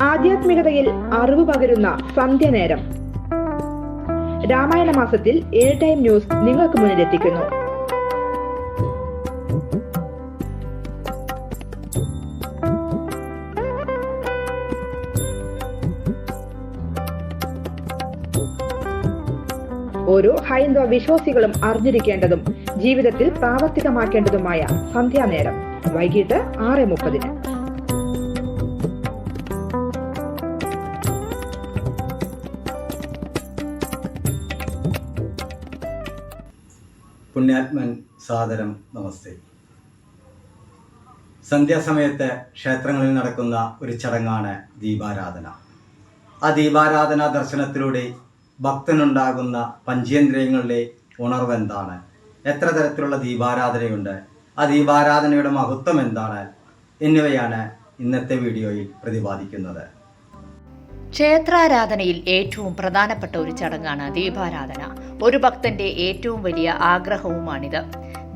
ആധ്യാത്മികതയിൽ അറിവ് പകരുന്ന സന്ധ്യനേരം. രാമായണ മാസത്തിൽ എയർ ടൈം ന്യൂസ് നിങ്ങൾക്ക് മുന്നിലെത്തിക്കുന്നു. ഓരോ ഹൈന്ദവ വിശ്വാസികളും അറിഞ്ഞിരിക്കേണ്ടതും ജീവിതത്തിൽ പ്രാവർത്തികമാക്കേണ്ടതുമായ സന്ധ്യാനേരം വൈകിട്ട് 6:30. പുണ്യാത്മൻ സാദരം നമസ്തേ. സന്ധ്യാസമയത്ത് ക്ഷേത്രങ്ങളിൽ നടക്കുന്ന ഒരു ചടങ്ങാണ് ദീപാരാധന. ആ ദീപാരാധന ദർശനത്തിലൂടെ ഭക്തനുണ്ടാകുന്ന പഞ്ചേന്ദ്രിയങ്ങളിലെ ഉണർവ് എന്താണ്, എത്ര തരത്തിലുള്ള ദീപാരാധനയുണ്ട്, ആ ദീപാരാധനയുടെ മഹത്വം എന്താണ് എന്നിവയാണ് ഇന്നത്തെ വീഡിയോയിൽ പ്രതിപാദിക്കുന്നത്. ക്ഷേത്രാരാധനയിൽ ഏറ്റവും പ്രധാനപ്പെട്ട ഒരു ചടങ്ങാണ് ദീപാരാധന. ഒരു ഭക്തന്റെ ഏറ്റവും വലിയ ആഗ്രഹവുമാണിത്.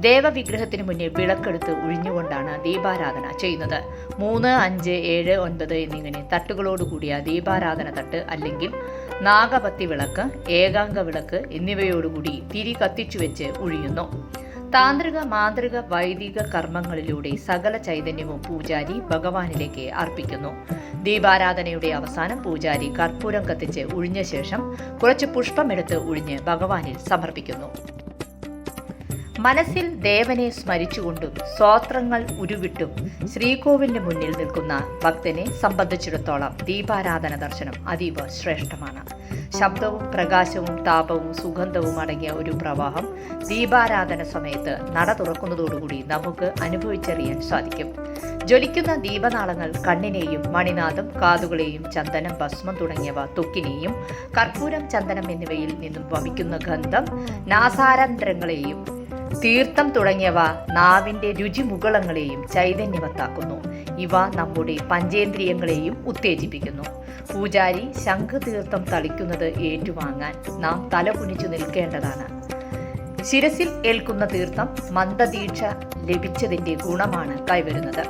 ദേവവിഗ്രഹത്തിന് മുന്നിൽ വിളക്കെടുത്ത് ഒഴിഞ്ഞുകൊണ്ടാണ് ദീപാരാധന ചെയ്യുന്നത്. 3, 5, 7, 9 എന്നിങ്ങനെ തട്ടുകളോടുകൂടിയ ദീപാരാധന തട്ട് അല്ലെങ്കിൽ നാഗപത്തി വിളക്ക്, ഏകാംഗ വിളക്ക് എന്നിവയോടുകൂടി തിരി കത്തിച്ചു വെച്ച് ഒഴിയുന്നു. താന്ത്രിക, മാന്ത്രിക, വൈദിക കർമ്മങ്ങളിലൂടെ സകല ചൈതന്യവും പൂജാരി ഭഗവാനിലേക്ക് അർപ്പിക്കുന്നു. ദീപാരാധനയുടെ അവസാനം പൂജാരി കർപ്പൂരം കത്തിച്ച് ഒഴിഞ്ഞ ശേഷം കുറച്ച് പുഷ്പമെടുത്ത് ഒഴിഞ്ഞ് ഭഗവാനിൽ സമർപ്പിക്കുന്നു. മനസ്സിൽ ദേവനെ സ്മരിച്ചുകൊണ്ടും സ്തോത്രങ്ങൾ ഉരുവിട്ടും ശ്രീകോവിലിന് മുന്നിൽ നിൽക്കുന്ന ഭക്തനെ സംബന്ധിച്ചിടത്തോളം ദീപാരാധന ദർശനം അതീവ ശ്രേഷ്ഠമാണ്. ശബ്ദവും പ്രകാശവും താപവും സുഗന്ധവും അടങ്ങിയ ഒരു പ്രവാഹം ദീപാരാധന സമയത്ത് നട തുറക്കുന്നതോടുകൂടി നമുക്ക് അനുഭവിച്ചറിയാൻ സാധിക്കും. ജ്വലിക്കുന്ന ദീപനാളങ്ങൾ കണ്ണിനെയും മണിനാഥം കാതുകളെയും ചന്ദനം, ഭസ്മം തുടങ്ങിയവ ത്വക്കിനെയും കർപ്പൂരം, ചന്ദനം എന്നിവയിൽ നിന്നും വമിക്കുന്ന ഗന്ധം നാസാരന്ധ്രങ്ങളെയും തീർത്ഥം തുടങ്ങിയവ നാവിന്റെ രുചിമുകളങ്ങളെയും ചൈതന്യവത്താക്കുന്നു. ഇവ നമ്മുടെ പഞ്ചേന്ദ്രിയങ്ങളെയും ഉത്തേജിപ്പിക്കുന്നു. പൂജാരി ശംഖുതീർത്ഥം തളിക്കുന്നത് ഏറ്റുവാങ്ങാൻ നാം തലകുനിച്ചു നിൽക്കേണ്ടതാണ്. ശിരസിൽ ഏൽക്കുന്ന തീർത്ഥം മന്ദദീക്ഷ ലഭിച്ചതിന്റെ ഗുണമാണ് കൈവരുന്നത്.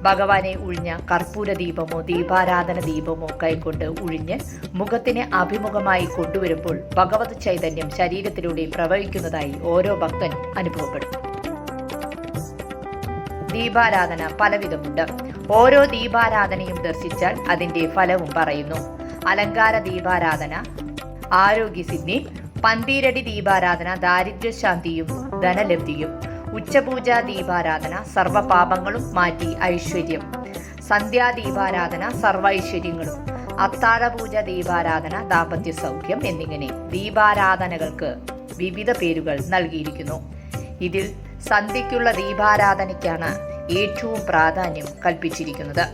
ഭഗവാനെ ഉഴിഞ്ഞ കർപ്പൂര ദീപമോ ദീപാരാധന ദീപമോ കൈകൊണ്ട് ഉഴിഞ്ഞ് മുഖത്തിന് അഭിമുഖമായി കൊണ്ടുവരുമ്പോൾ ഭഗവത് ചൈതന്യം ശരീരത്തിലൂടെ പ്രവഹിക്കുന്നതായി ഓരോ ഭക്തനും അനുഭവപ്പെടും. ദീപാരാധന പലവിധമുണ്ട്. ഓരോ ദീപാരാധനയും ദർശിച്ചാൽ അതിന്റെ ഫലവും പറയുന്നു. അലങ്കാര ദീപാരാധന ആരോഗ്യസിദ്ധി, പന്തീരടി ദീപാരാധന ദാരിദ്ര്യശാന്തിയും ധനലബ്ധിയും, ഉച്ചപൂജ ദീപാരാധന സർവപാപങ്ങളും മാറ്റി ഐശ്വര്യം, സന്ധ്യാദീപാരാധന സർവ ഐശ്വര്യങ്ങളും, അത്താഴപൂജ ദീപാരാധന ദാമ്പത്യ സൗഖ്യം എന്നിങ്ങനെ ദീപാരാധനകൾക്ക് വിവിധ പേരുകൾ നൽകിയിരിക്കുന്നു. ഇതിൽ സന്ധ്യയ്ക്കുള്ള ദീപാരാധനയ്ക്കാണ് ഏറ്റവും പ്രാധാന്യം കൽപ്പിച്ചിരിക്കുന്നത്.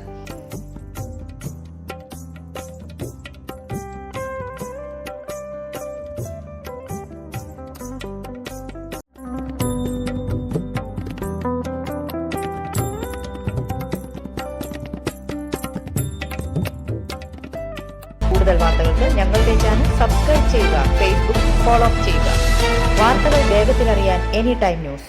കൂടുതൽ വാർത്തകൾക്ക് ഞങ്ങളുടെ ചാനൽ സബ്സ്ക്രൈബ് ചെയ്യുക, ഫേസ്ബുക്ക് ഫോളോ ചെയ്യുക. വാർത്തകൾ വേഗത്തിലറിയാൻ എനി ടൈം ന്യൂസ്.